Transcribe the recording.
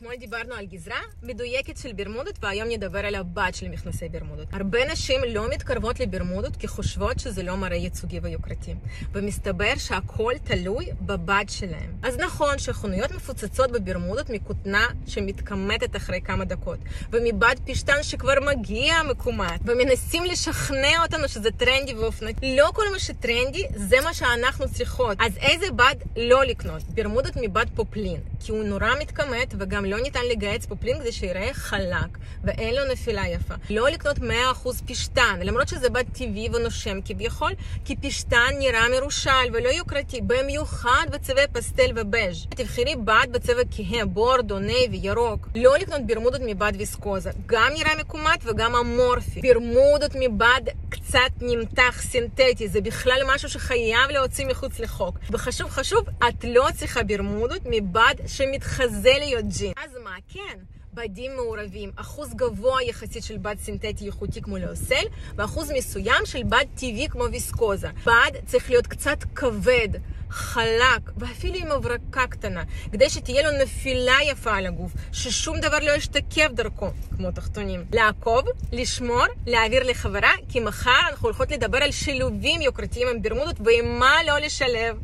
אתמול דיברנו על גזרה מדויקת של ברמודות, והיום נדבר על הבת של מכנסי ברמודות. הרבה נשים לא מתקרבות לברמודות כי חושבות שזה לא מראה ייצוגי ויוקרתי. ומסתבר שהכל תלוי בבת שלהם. אז נכון שחנויות מפוצצות בברמודות מכותנה שמתקמטת אחרי כמה דקות. ומבד פשטן שכבר מגיע מקומט. ומנסים לשכנע אותנו שזה טרנדי ואופנתי. לא כל מה שטרנדי זה מה שאנחנו צריכות. אז איזה בד לא לקנות? ברמודות מבד פופלין. כי הוא נורא מתקמט וגם לא ניתן לגייץ פופלין כדי שיראה חלק ואין לו נפילה יפה. לא לקנות 100% פשטן, למרות שזה בד טבעי ונושם כביכול, כי פשטן נראה מרושל ולא יוקרתי, במיוחד בצבעי פסטל ובז'. תבחרי בד בצבע כהה, בורדו, נייבי, ירוק. לא לקנות ברמודות מבד ויסקוזה, גם נראה מקומט וגם אמורפי. ברמודות מבד קצת נמתח סינתטי, זה בכלל משהו שחייב להוציא מחוץ לחוק. וחשוב, את לא צריכה ברמודות מבד שמתחזה להיות ג'ין. אז מה כן? בדים מעורבים, אחוז גבוה יחסית של בד סינתטי איכותי כמו לאוסל, ואחוז מסוים של בד טבעי כמו ויסקוזה. בד צריך להיות קצת כבד, חלק, ואפילו עם הברקה קטנה, כדי שתהיה לו נפילה יפה על הגוף, ששום דבר לא ישתקף דרכו, כמו תחתונים. לעקוב, לשמור, להעביר לחברה, כי מחר אנחנו הולכות לדבר על שילובים יוקרתיים עם ברמודות, ועם מה לא לשלב.